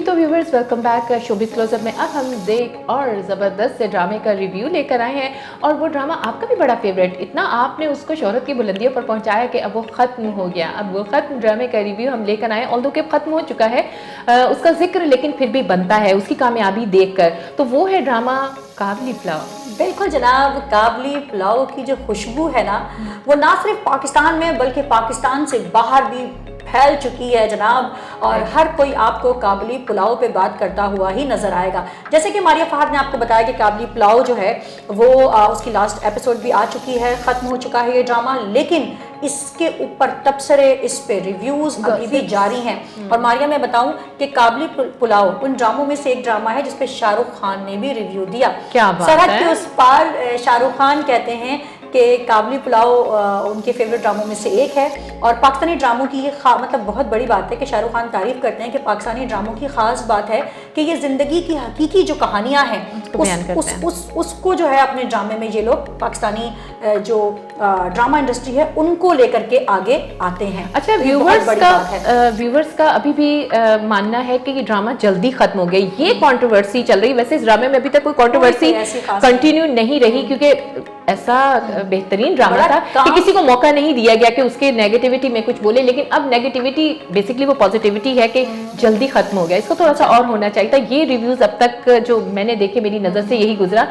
तो viewers welcome back showbiz closeup में। अब हम देख और ज़बरदस्त से ड्रामे का रिव्यू लेकर आए हैं और वो ड्रामा आपका भी बड़ा फेवरेट, इतना आपने उसको शोहरत की बुलंदियों पर पहुंचाया कि अब वो ख़त्म हो गया। अब वो ख़त्म ड्रामे का रिव्यू हम लेकर आए, ऑल्दो कि ख़त्म हो चुका है उसका जिक्र, लेकिन फिर भी बनता है उसकी कामयाबी देखकर। तो वो है ड्रामा काबली पुलाव। बिल्कुल जनाब, काबली पुलाव की जो खुशबू है ना, वो ना सिर्फ पाकिस्तान में बल्कि पाकिस्तान से बाहर भी फैल चुकी है जनाब। और हर कोई आपको काबली पुलाव पे बात करता हुआ ही नज़र आएगा। जैसे कि मारिया फहद ने आपको बताया कि काबली पुलाव जो है वो उसकी लास्ट एपिसोड भी आ चुकी है, ख़त्म हो चुका है ये ड्रामा, लेकिन इसके ऊपर तबसरे, इस पे रिव्यूज़ अभी भी जारी हैं। और मारिया मैं बताऊं कि काबली पुलाव उन ड्रामों में से एक ड्रामा है जिसपे शाहरुख खान ने भी रिव्यू दिया। क्या बात सरहद है? के उस पार शाहरुख खान कहते हैं कि काबली पुलाव उनके फेवरेट ड्रामों में से एक है। और पाकिस्तानी ड्रामों की ये मतलब बहुत बड़ी बात है कि शाहरुख खान तारीफ करते हैं कि पाकिस्तानी ड्रामों की ख़ास बात है कि ये ज़िंदगी की हकीकी जो कहानियाँ हैं उसको जो है अपने ड्रामे में ये लोग पाकिस्तानी जो ड्रामा इंडस्ट्री है उनको लेकर के आगे आते हैं। अच्छा, व्यूवर्स का अभी भी मानना है कि ये ड्रामा जल्दी खत्म हो गया, ये कंट्रोवर्सी चल रही। वैसे इस ड्रामे में अभी तक कोई कंट्रोवर्सी कंटिन्यू नहीं रही, क्योंकि ऐसा बेहतरीन ड्रामा था कि किसी को मौका नहीं दिया गया कि उसके नेगेटिविटी में कुछ बोले। लेकिन अब नेगेटिविटी बेसिकली वो पॉजिटिविटी है कि जल्दी खत्म हो गया, इसको थोड़ा सा और होना चाहिए था। ये रिव्यूज अब तक जो मैंने देखे, मेरी नज़र से यही गुजरा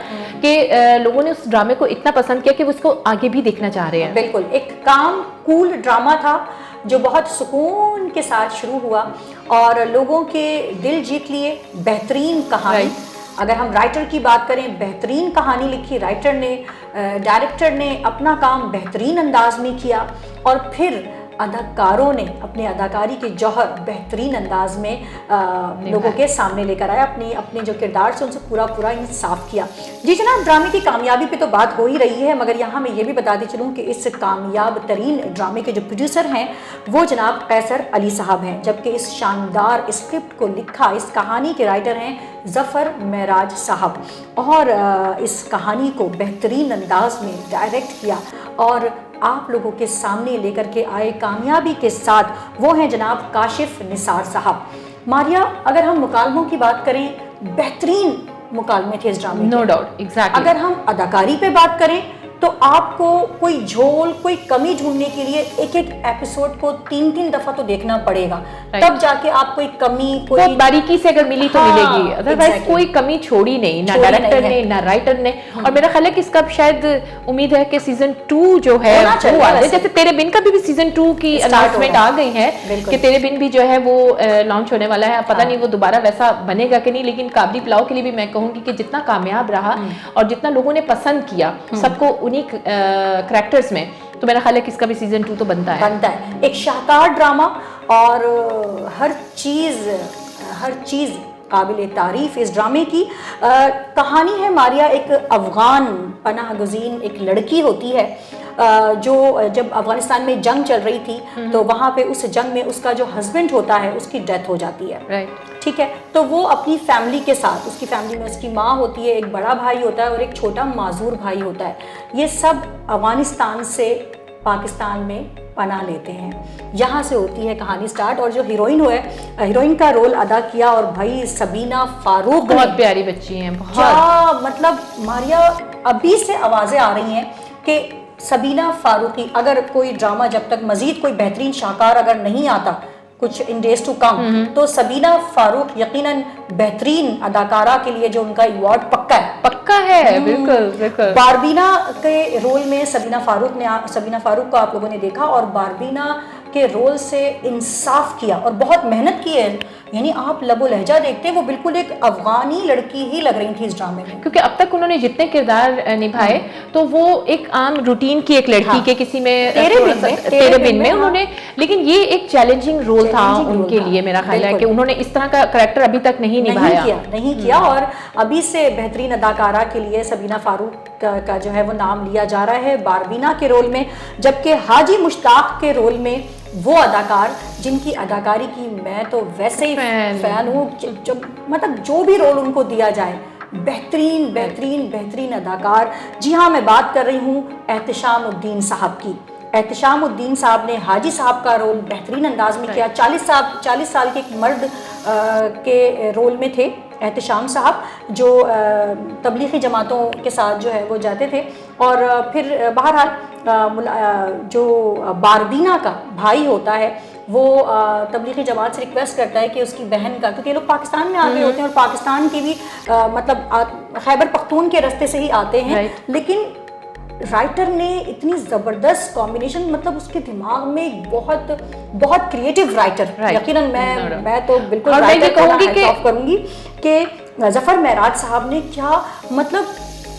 कि लोगों ने उस ड्रामे को इतना पसंद किया कि वो उसको आगे भी देखना चाह रहे हैं। बिल्कुल, एक काम कूल ड्रामा था जो बहुत सुकून के साथ शुरू हुआ और लोगों के दिल जीत लिए। बेहतरीन कहानी, अगर हम राइटर की बात करें, बेहतरीन कहानी लिखी राइटर ने, डायरेक्टर ने अपना काम बेहतरीन अंदाज में किया और फिर अदाकारों ने अपने अदाकारी के जौहर बेहतरीन अंदाज में लोगों के सामने लेकर आया। अपने जो किरदार से उनसे पूरा इंसाफ किया। जी जनाब, ड्रामे की कामयाबी पे तो बात हो ही रही है, मगर यहाँ मैं ये भी बताती चलूँ कि इस कामयाब तरीन ड्रामे के जो प्रोड्यूसर हैं वो जनाब कैसर अली साहब हैं, जबकि इस शानदार स्क्रिप्ट को लिखा, इस कहानी के राइटर हैं ज़फ़र मेराज साहब। और इस कहानी को बेहतरीन अंदाज में डायरेक्ट किया और आप लोगों के सामने लेकर के आए कामयाबी के साथ, वो हैं जनाब काशिफ निसार साहब। मारिया, अगर हम मुकालमों की बात करें, बेहतरीन मुकालमे थे इस ड्रामे, नो डाउट, एग्जैक्टली। अगर हम अदाकारी पे बात करें तो आपको कोई झोल, कोई कमी ढूंढने के लिए एक एपिसोड को 3 दफा तो देखना पड़ेगा, तब जाके आप कोई कमी, कोई बारीकी से अगर मिली तो मिलेगी, अदरवाइज कोई कमी छोड़ी नहीं, ना डायरेक्टर ने ना राइटर ने। और मेरा ख्याल है कि इसका शायद उम्मीद है कि सीजन 2 जो है वो आ जाए। जैसे तेरे बिन का भी सीजन 2 की अनाउंसमेंट आ गई है कि तेरे बिन भी जो है वो लॉन्च होने वाला है। पता नहीं वो दोबारा वैसा बनेगा कि नहीं, लेकिन काबली पुलाव के लिए भी मैं कहूंगी कि जितना कामयाब रहा और जितना लोगों ने पसंद किया सबको उन्हीं करैक्टर्स में, तो मेरा ख्याल है कि इसका भी सीजन 2 तो बनता है। एक शाहकार ड्रामा और हर चीज़ काबिल तारीफ इस ड्रामे की। कहानी है मारिया, एक अफ़गान पनाह गुज़ीन एक लड़की होती है जो जब अफ़गानिस्तान में जंग चल रही थी तो वहाँ पे उस जंग में उसका जो हस्बैंड होता है उसकी डेथ हो जाती है। ठीक है, तो वो अपनी फैमिली के साथ, उसकी फैमिली में उसकी माँ होती है, एक बड़ा भाई होता है और एक छोटा माजूर भाई होता है। ये सब अफ़गानिस्तान से पाकिस्तान में पनाह लेते हैं। यहाँ से होती है कहानी स्टार्ट। और जो हीरोइन का रोल अदा किया और भाई सबीना फारूक, बहुत प्यारी बच्ची हैं, बहुत मतलब मारिया अभी से आवाज़ें आ रही हैं कि सबीना फारूकी, अगर कोई ड्रामा जब तक मजीद कोई बेहतरीन शाहकार अगर नहीं आता कुछ इन डेज टू कम, तो सबीना फारूक यकीनन बेहतरीन अदाकारा के लिए जो उनका अवार्ड पक्का है। बिल्कुल। बारबीना के रोल में सबीना फारूक को आप लोगों ने देखा और बारबीना के रोल से इंसाफ किया और बहुत मेहनत की है। यानी आप लबो लहजा देखते वो बिल्कुल एक अफगानी लड़की ही लग रही थी इस ड्रामे में, क्योंकि अब तक उन्होंने जितने किरदार निभाए तो वो एक आम रूटीन की एक लड़की के किसी में तेरे बिन में उन्होंने, लेकिन ये एक चैलेंजिंग रोल था उनके लिए। मेरा ख्याल है कि उन्होंने इस तरह का करैक्टर अभी तक नहीं किया और अभी से बेहतरीन अदाकारा के लिए सबीना फारूक का जो है वो नाम लिया जा रहा है बारबीना के रोल में। जबकि हाजी मुश्ताक के रोल में वो अदाकार जिनकी अदाकारी की मैं तो वैसे ही फैन हूँ, मतलब जो भी रोल उनको दिया जाए बेहतरीन अदाकार। जी हाँ, मैं बात कर रही हूँ एहतिशामुद्दीन साहब की। एहतिशामुद्दीन साहब ने हाजी साहब का रोल बेहतरीन अंदाज में किया। 40 साल के एक मर्द के रोल में थे एहतिशाम साहब, जो तबलीगी जमातों के साथ जो है वो जाते थे। और फिर बहरहाल जो बारबीना का भाई होता है वो तबलीगी जमात से रिक्वेस्ट करता है कि उसकी बहन का, क्योंकि ये लोग पाकिस्तान में आते होते हैं और पाकिस्तान की भी मतलब खैबर पख्तून के रास्ते से ही आते हैं, लेकिन राइटर ने इतनी ज़बरदस्त कॉम्बिनेशन, मतलब उसके दिमाग में एक बहुत क्रिएटिव राइटर, यकीनन मैं तो बिल्कुल राइटर कहूँगी कि ज़फ़र मेराज साहब ने क्या, मतलब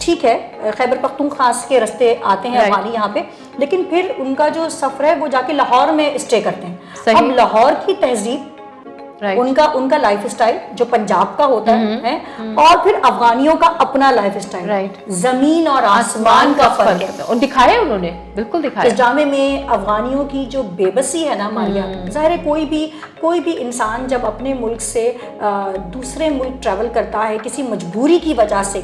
ठीक है खैबर पख्तूनख्वा के रास्ते आते हैं अफगानी यहाँ पे, लेकिन फिर उनका जो सफ़र है वो जाके लाहौर में स्टे करते हैं। अब लाहौर की तहजीब, उनका लाइफ स्टाइल जो पंजाब का होता है, और फिर अफगानियों का अपना लाइफ स्टाइल, जमीन और आसमान का फर्क है, और दिखाया उन्होंने, बिल्कुल दिखाया। इस ड्रामे में अफगानियों की जो बेबसी है ना मारिया, ज़ाहिर है कोई भी इंसान जब अपने मुल्क से दूसरे मुल्क ट्रैवल करता है किसी मजबूरी की वजह से,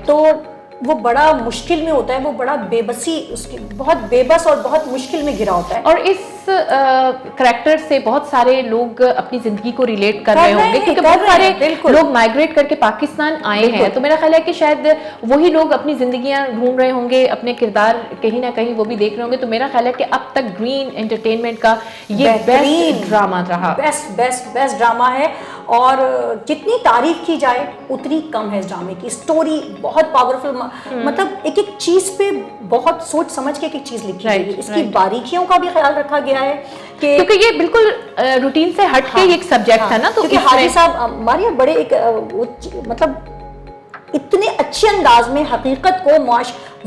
तो वो बड़ा मुश्किल में होता है, वो बड़ा बेबसी, उसकी बहुत बेबस और बहुत मुश्किल में घिरा होता है। और इस करैक्टर से बहुत सारे लोग अपनी जिंदगी को रिलेट कर रहे होंगे, क्योंकि बहुत सारे लोग माइग्रेट करके पाकिस्तान आए हैं, तो मेरा ख्याल है कि शायद वही लोग अपनी जिंदगियां ढूंढ रहे होंगे, अपने किरदार कहीं ना कहीं वो भी देख रहे होंगे। तो मेरा ख्याल है कि अब तक ग्रीन एंटरटेनमेंट का ये बेस्ट ड्रामा रहा, बेस्ट ड्रामा है। और जितनी तारीफ की जाए उतनी कम है इस ड्रामे की। स्टोरी बहुत पावरफुल, मतलब एक एक चीज पे बहुत सोच समझ के एक एक चीज लिखी गई है। इसकी बारीकियों का भी ख्याल रखा गया है कि क्योंकि ये बिल्कुल रूटीन से हट के एक सब्जेक्ट था ना, तो क्योंकि हाजी साहब मारिया बड़े एक मतलब इतने अच्छे अंदाज में हकीकत को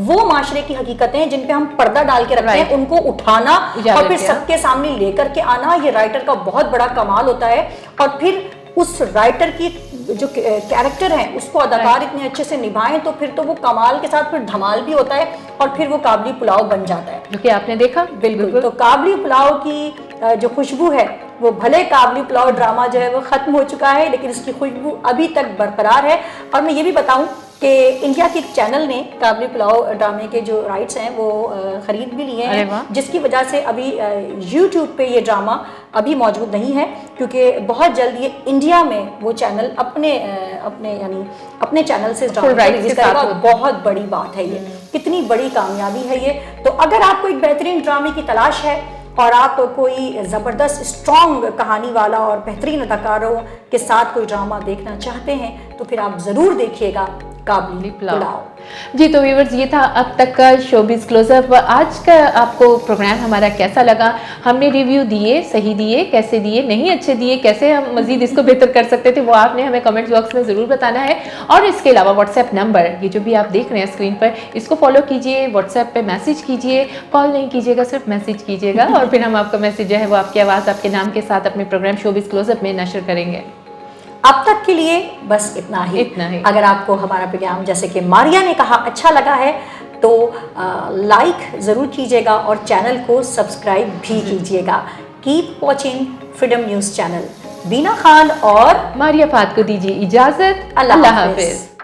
वो माशरे की हकीकतें हैं जिन पे हम पर्दा डाल के रखते हैं, उनको उठाना और फिर सबके सामने लेकर के आना, ये राइटर का बहुत बड़ा कमाल होता है। और फिर उस राइटर की जो कैरेक्टर है उसको अदाकार इतने अच्छे से निभाएं तो फिर तो वो कमाल के साथ फिर धमाल भी होता है और फिर वो काबली पुलाव बन जाता है, जो कि आपने देखा। बिल्कुल। तो काबली पुलाव की जो खुशबू है, वो भले काबली पुलाव ड्रामा जो है वो खत्म हो चुका है, लेकिन उसकी खुशबू अभी तक बरकरार है। और मैं ये भी बताऊं कि इंडिया के चैनल ने काबली पुलाव ड्रामे के जो राइट्स हैं वो खरीद भी लिए हैं, जिसकी वजह से अभी YouTube पे ये ड्रामा अभी मौजूद नहीं है, क्योंकि बहुत जल्द ये इंडिया में वो चैनल अपने चैनल से रिलीज करेगा। बहुत बड़ी बात है ये, कितनी बड़ी कामयाबी है ये। तो अगर आपको एक बेहतरीन ड्रामे की तलाश है और आप कोई ज़बरदस्त स्ट्रॉन्ग कहानी वाला और बेहतरीन अदाकारों के साथ कोई ड्रामा देखना चाहते हैं तो फिर आप ज़रूर देखिएगा काबली पुलाव। जी, तो व्यूअर्स, ये था अब तक का शोबिज़ क्लोजअप। आज का आपको प्रोग्राम हमारा कैसा लगा? हमने रिव्यू दिए, सही दिए, कैसे दिए, नहीं अच्छे दिए, कैसे हम मज़ीद इसको बेहतर कर सकते थे, वो आपने हमें कमेंट बॉक्स में ज़रूर बताना है। और इसके अलावा व्हाट्सएप नंबर, ये जो भी आप देख रहे हैं स्क्रीन पर, इसको फॉलो कीजिए, व्हाट्सएप पे मैसेज कीजिए, कॉल नहीं कीजिएगा, सिर्फ मैसेज कीजिएगा और फिर हम आपका मैसेज जो है वो आपकी आवाज़, आपके नाम के साथ अपने प्रोग्राम शोबिज़ क्लोजअप में नशर करेंगे। अब तक के लिए बस इतना ही। अगर आपको हमारा प्रोग्राम, जैसे कि मारिया ने कहा, अच्छा लगा है तो लाइक ज़रूर कीजिएगा और चैनल को सब्सक्राइब भी कीजिएगा। Keep watching freedom news channel. Beena Khan और मारिया फात को दीजिए इजाज़त। अल्लाह हाफिज़।